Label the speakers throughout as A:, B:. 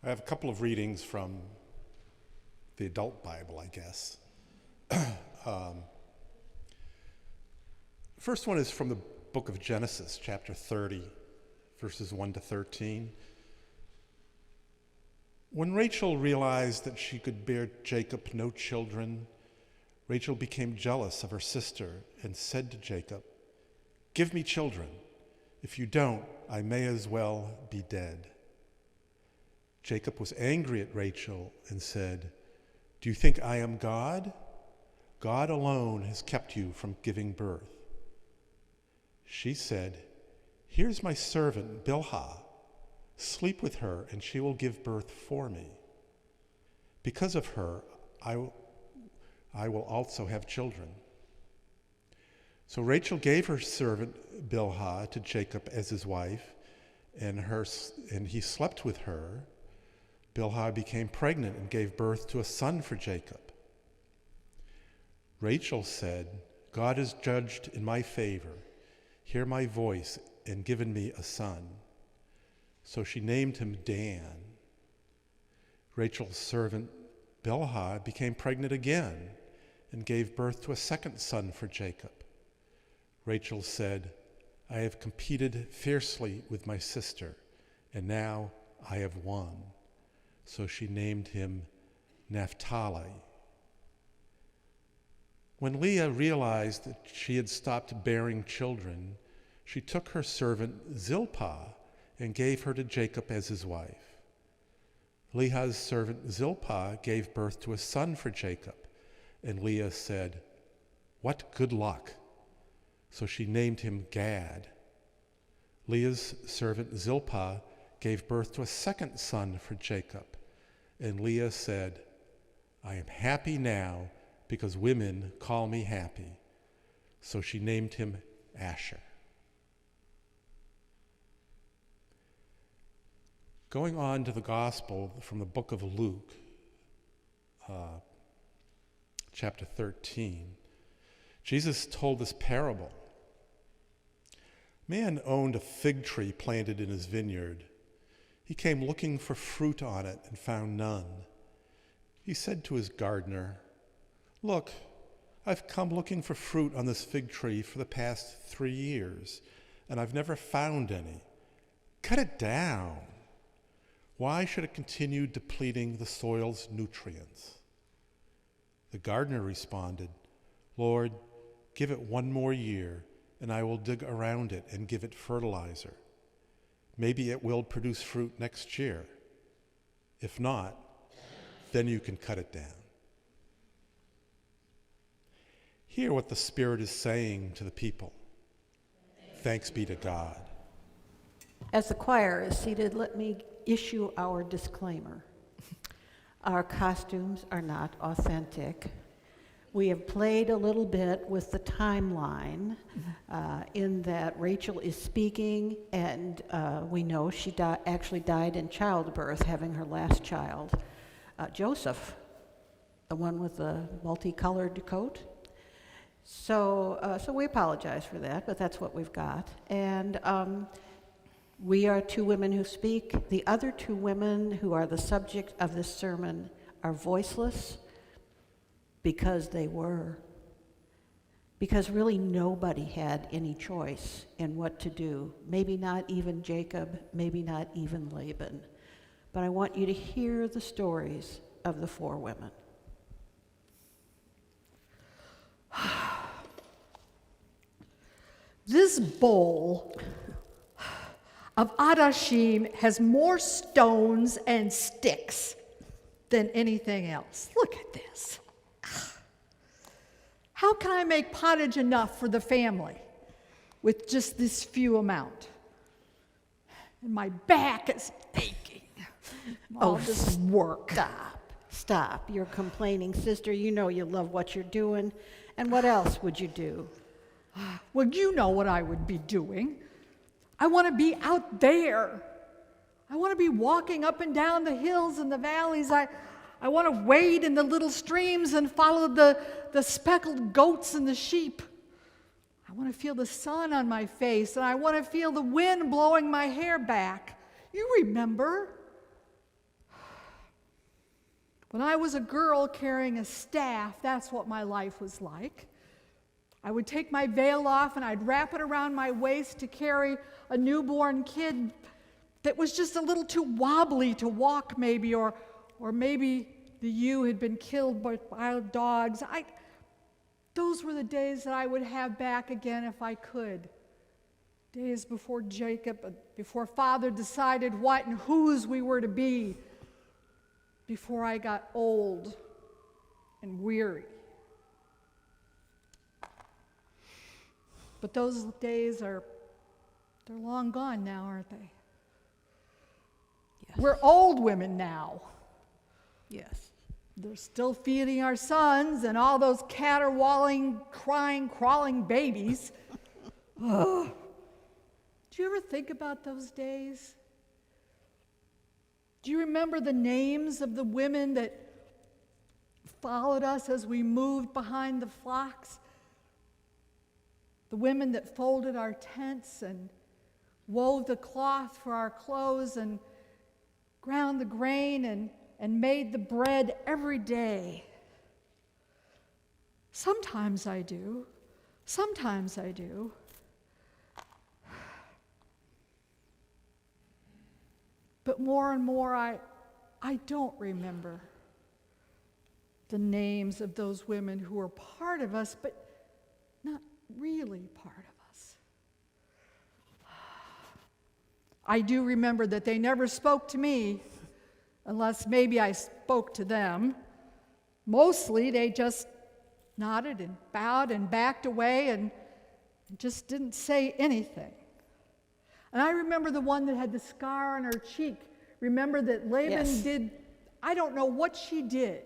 A: I have a couple of readings from the adult Bible, I guess. First one is from the book of Genesis, chapter 30, verses 1 to 13. When Rachel realized that she could bear Jacob no children, Rachel became jealous of her sister and said to Jacob, "Give me children. If you don't, I may as well be dead." Jacob was angry at Rachel and said, "Do you think I am God? God alone has kept you from giving birth." She said, "Here's my servant Bilhah. Sleep with her, and she will give birth for me. Because of her, I will also have children." So Rachel gave her servant Bilhah to Jacob as his wife, and he slept with her. Bilhah became pregnant and gave birth to a son for Jacob. Rachel said, "God has judged in my favor. Hear my voice and given me a son." So she named him Dan. Rachel's servant Bilhah became pregnant again and gave birth to a second son for Jacob. Rachel said, "I have competed fiercely with my sister, and now I have won." So she named him Naphtali. When Leah realized that she had stopped bearing children, she took her servant Zilpah and gave her to Jacob as his wife. Leah's servant Zilpah gave birth to a son for Jacob, and Leah said, "What good luck!" So she named him Gad. Leah's servant Zilpah gave birth to a second son for Jacob, and Leah said, "I am happy now because women call me happy." So she named him Asher. Going on to the gospel from the book of Luke, chapter 13, Jesus told this parable. A man owned a fig tree planted in his vineyard. He came looking for fruit on it and found none. He said to his gardener, "Look, I've come looking for fruit on this fig tree for the past 3 years, and I've never found any. Cut it down. Why should it continue depleting the soil's nutrients?" The gardener responded, "Lord, give it 1 more year, and I will dig around it and give it fertilizer. Maybe it will produce fruit next year. If not, then you can cut it down." Hear what the Spirit is saying to the people. Thanks be to God.
B: As the choir is seated, let me issue our disclaimer. Our costumes are not authentic. We have played a little bit with the timeline in that Rachel is speaking, and we know she actually died in childbirth, having her last child. Joseph, the one with the multicolored coat. So we apologize for that, but that's what we've got. And we are 2 women who speak. The other 2 women who are the subject of this sermon are voiceless because they were. Because really nobody had any choice in what to do. Maybe not even Jacob, maybe not even Laban. But I want you to hear the stories of the 4 women.
C: This bowl of Adashim has more stones and sticks than anything else. Look at this. How can I make pottage enough for the family with just this few amount? And my back is aching. All this work.
B: Stop. You're complaining, sister. You know you love what you're doing. And what else would you do?
C: Well, you know what I would be doing. I want to be out there. I want to be walking up and down the hills and the valleys. I want to wade in the little streams and follow the speckled goats and the sheep. I want to feel the sun on my face, and I want to feel the wind blowing my hair back. You remember? When I was a girl carrying a staff, that's what my life was like. I would take my veil off and I'd wrap it around my waist to carry a newborn kid that was just a little too wobbly to walk maybe, or maybe the ewe had been killed by wild dogs. Those were the days that I would have back again if I could. Days before Jacob, before Father decided what and whose we were to be, before I got old and weary. But those days they're long gone now, aren't they?
B: Yes.
C: We're old women now.
B: Yes.
C: They're still feeding our sons and all those caterwauling, crying, crawling babies. Ugh. Do you ever think about those days? Do you remember the names of the women that followed us as we moved behind the flocks? The women that folded our tents and wove the cloth for our clothes and ground the grain and made the bread every day. Sometimes I do. Sometimes I do. But more and more, I don't remember the names of those women who were part of us, but not really part of us. I do remember that they never spoke to me, unless maybe I spoke to them. Mostly, they just nodded and bowed and backed away and just didn't say anything. And I remember the one that had the scar on her cheek. Remember that Laban did, I don't know what she did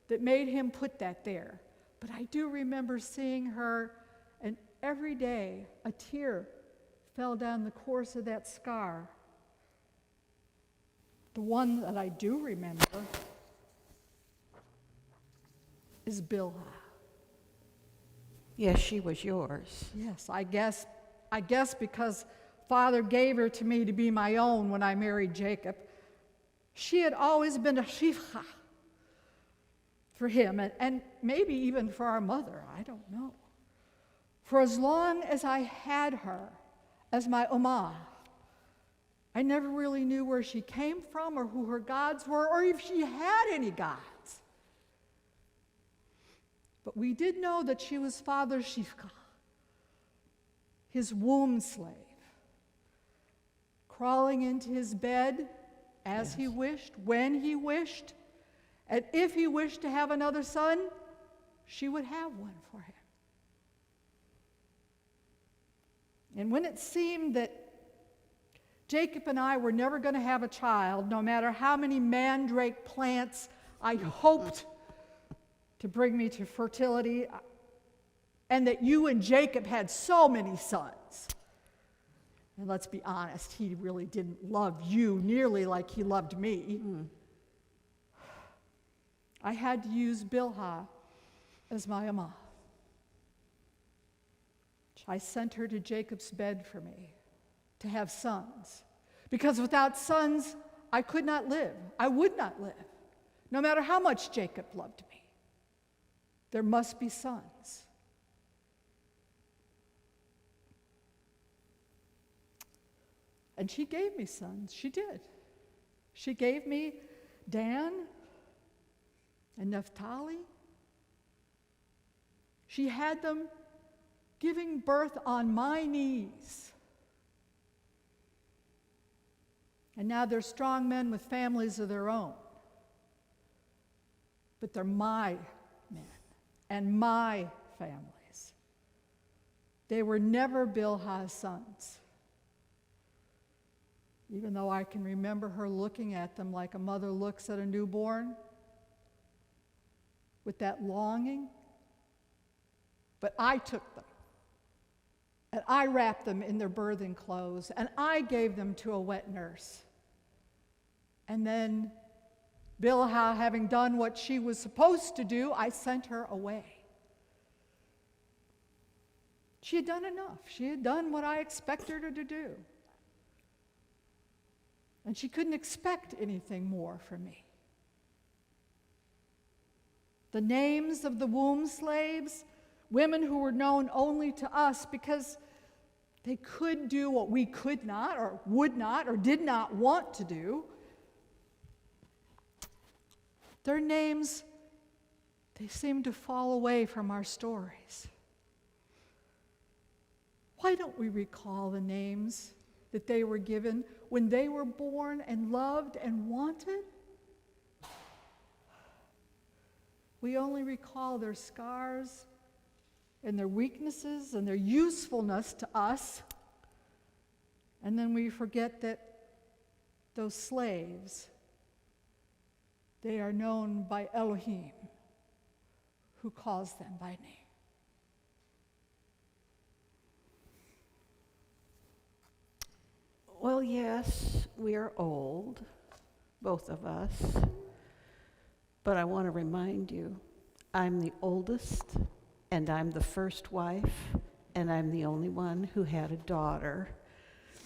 C: that made him put that there. But I do remember seeing her, and every day a tear fell down the course of that scar. The one that I do remember is Bilhah.
B: Yes, she was yours.
C: Yes, I guess because Father gave her to me to be my own when I married Jacob. She had always been a shifcha for him, and maybe even for our mother, I don't know. For as long as I had her as my Ummah, I never really knew where she came from or who her gods were or if she had any gods. But we did know that she was Father's shifcha, his womb slave, crawling into his bed as he wished, when he wished, and if he wished to have another son, she would have one for him. And when it seemed that Jacob and I were never going to have a child, no matter how many mandrake plants I hoped to bring me to fertility, and that you and Jacob had so many sons. And let's be honest, he really didn't love you nearly like he loved me. I had to use Bilhah as my Ummah. I sent her to Jacob's bed for me to have sons. Because without sons, I could not live. I would not live, no matter how much Jacob loved me. There must be sons. And she gave me sons. She did. She gave me Dan and Naphtali. She had them giving birth on my knees. And now they're strong men with families of their own. But they're my men and my families. They were never Bilhah's sons. Even though I can remember her looking at them like a mother looks at a newborn with that longing. But I took them, and I wrapped them in their birthing clothes, and I gave them to a wet nurse. And then, Bilhah, having done what she was supposed to do, I sent her away. She had done enough. She had done what I expected her to do. And she couldn't expect anything more from me. the names of the womb slaves, women who were known only to us because they could do what we could not or would not or did not want to do. Their names, they seem to fall away from our stories. Why don't we recall the names that they were given when they were born and loved and wanted? We only recall their scars and their weaknesses and their usefulness to us, and then we forget that those slaves, they are known by Elohim, who calls them by name.
B: Well, yes, we are old, both of us. But I want to remind you, I'm the oldest, and I'm the first wife, and I'm the only one who had a daughter.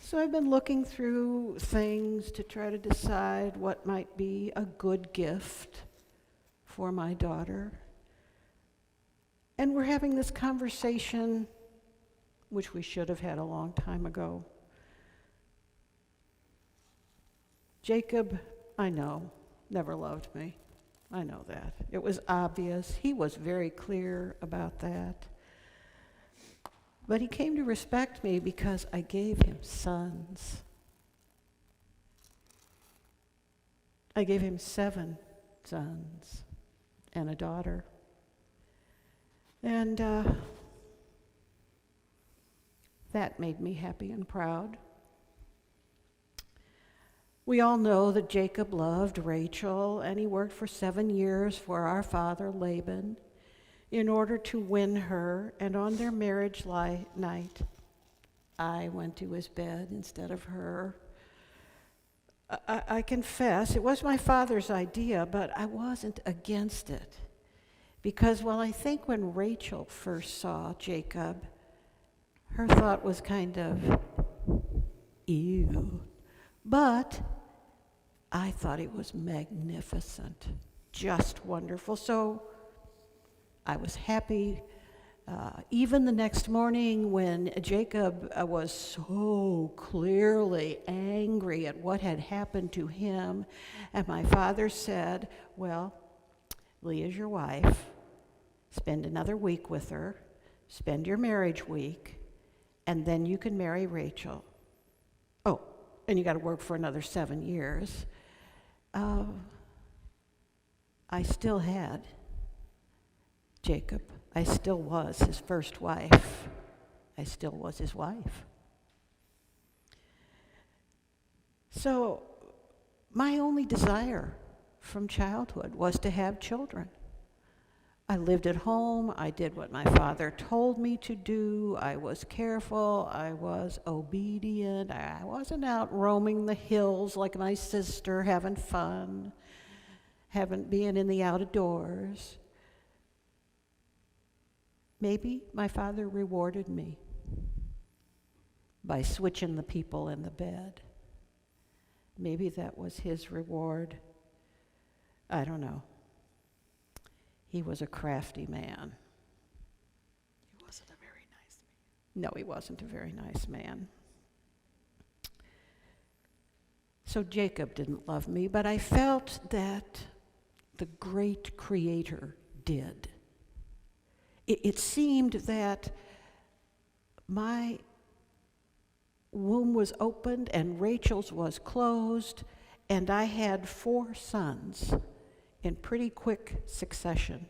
B: So I've been looking through things to try to decide what might be a good gift for my daughter. And we're having this conversation, which we should have had a long time ago. Jacob, I know, never loved me. I know that. It was obvious. He was very clear about that. But he came to respect me because I gave him sons. I gave him 7 sons and a daughter. And that made me happy and proud. We all know that Jacob loved Rachel, and he worked for 7 years for our father Laban in order to win her. And on their marriage night, I went to his bed instead of her. I confess, it was my father's idea, but I wasn't against it. Because, well, I think when Rachel first saw Jacob, her thought was kind of, ew. But I thought he was magnificent, just wonderful. So I was happy. Even the next morning when Jacob was so clearly angry at what had happened to him, and my father said, well, Leah's your wife. Spend another week with her. Spend your marriage week, and then you can marry Rachel. Oh, and you got to work for another 7 years. I still had Jacob. I still was his first wife. I still was his wife. So my only desire from childhood was to have children. I lived at home. I did what my father told me to do. I was careful. I was obedient. I wasn't out roaming the hills like my sister, having fun, being in the outdoors. Maybe my father rewarded me by switching the people in the bed. Maybe that was his reward. I don't know. He was a crafty man.
C: He wasn't a very nice man.
B: No, he wasn't a very nice man. So Jacob didn't love me, but I felt that the great Creator did. It seemed that my womb was opened and Rachel's was closed, and I had 4 sons in pretty quick succession.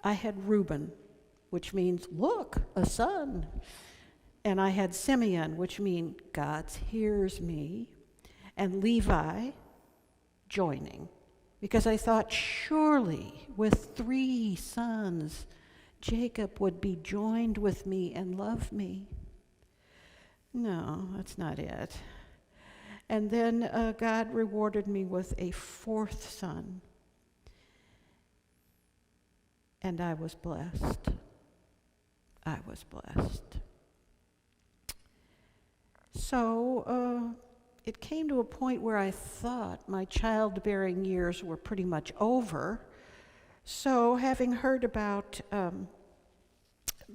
B: I had Reuben, which means, look, a son. And I had Simeon, which means God hears me. And Levi, joining. Because I thought, surely with 3 sons, Jacob would be joined with me and love me. No, that's not it. And then God rewarded me with a 4th son. And I was blessed. I was blessed. So it came to a point where I thought my childbearing years were pretty much over. So having heard about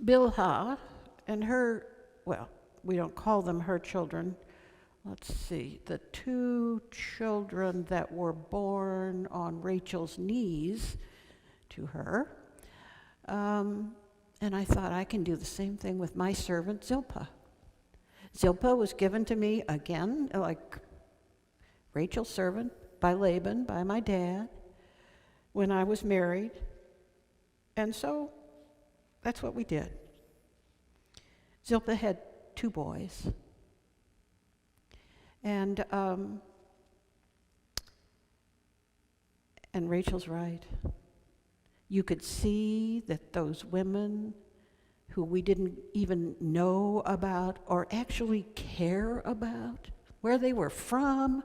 B: Bilhah and her, well, we don't call them her children. Let's see, the 2 children that were born on Rachel's knees to her. And I thought I can do the same thing with my servant Zilpah. Zilpah was given to me again, like Rachel's servant, by Laban, by my dad, when I was married. And so that's what we did. Zilpah had 2 boys. And Rachel's right. You could see that those women who we didn't even know about or actually care about, where they were from,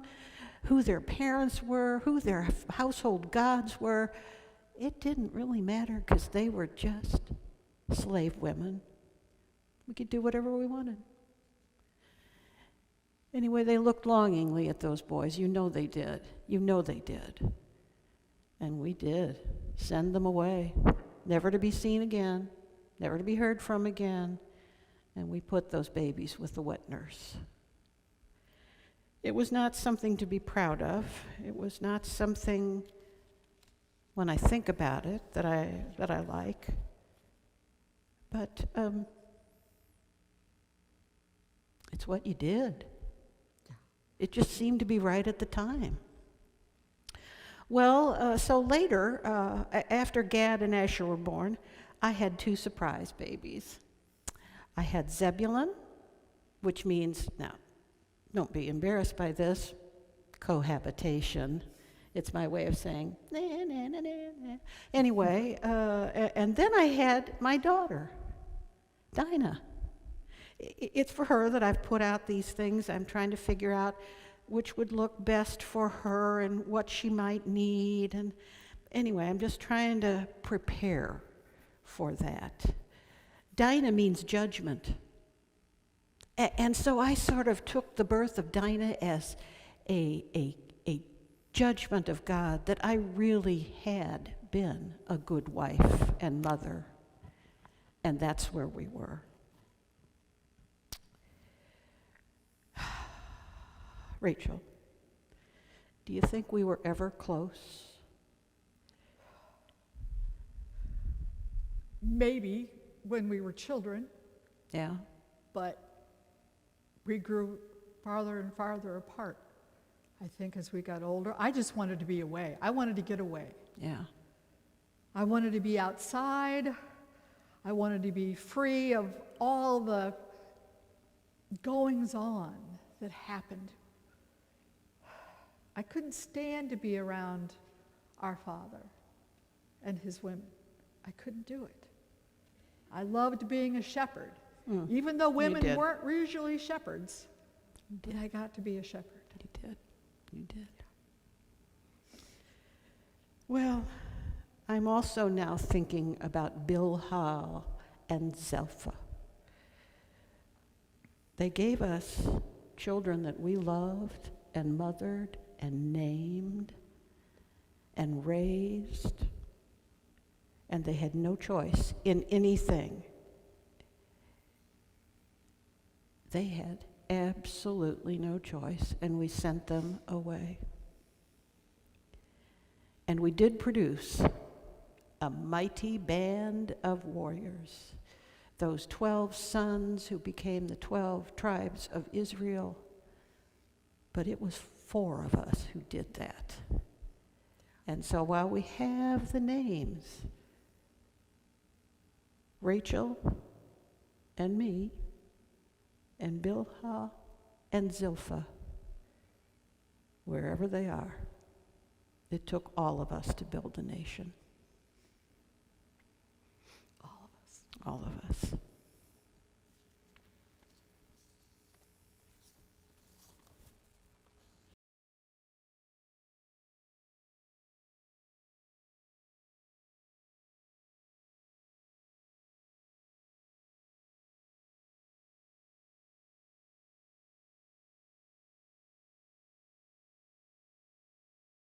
B: who their parents were, who their household gods were, it didn't really matter because they were just slave women. We could do whatever we wanted. Anyway, they looked longingly at those boys. You know they did. You know they did. And we did. Send them away, never to be seen again, never to be heard from again. And we put those babies with the wet nurse. It was not something to be proud of. It was not something, when I think about it, that I like. But it's what you did. It just seemed to be right at the time. Well, so later, after Gad and Asher were born, I had 2 surprise babies. I had Zebulun, which means, now, don't be embarrassed by this, cohabitation. It's my way of saying, nah, nah, nah, nah, nah. Anyway, and then I had my daughter, Dinah. It's for her that I've put out these things. I'm trying to figure out which would look best for her and what she might need. And anyway, I'm just trying to prepare for that. Dinah means judgment. And so I sort of took the birth of Dinah as a judgment of God that I really had been a good wife and mother. And that's where we were. Rachel, do you think we were ever close?
C: Maybe when we were children,
B: Yeah?
C: but we grew farther and farther apart. I think as we got older, I just wanted to be away. I wanted to get away.
B: Yeah.
C: I wanted to be outside. I wanted to be free of all the goings on that happened. I couldn't stand to be around our father and his women. I couldn't do it. I loved being a shepherd. Even though women weren't usually shepherds, I got to be a shepherd.
B: You did. You did. Well, I'm also now thinking about Bilhah and Zilpah. They gave us children that we loved and mothered and named and raised, and they had no choice in anything. They had absolutely no choice, and we sent them away. And we did produce a mighty band of warriors, those 12 sons who became the 12 tribes of Israel. But it was 4 of us who did that. And so while we have the names, Rachel and me and Bilhah and Zilpah, wherever they are, it took all of us to build a nation. All of us. All of us.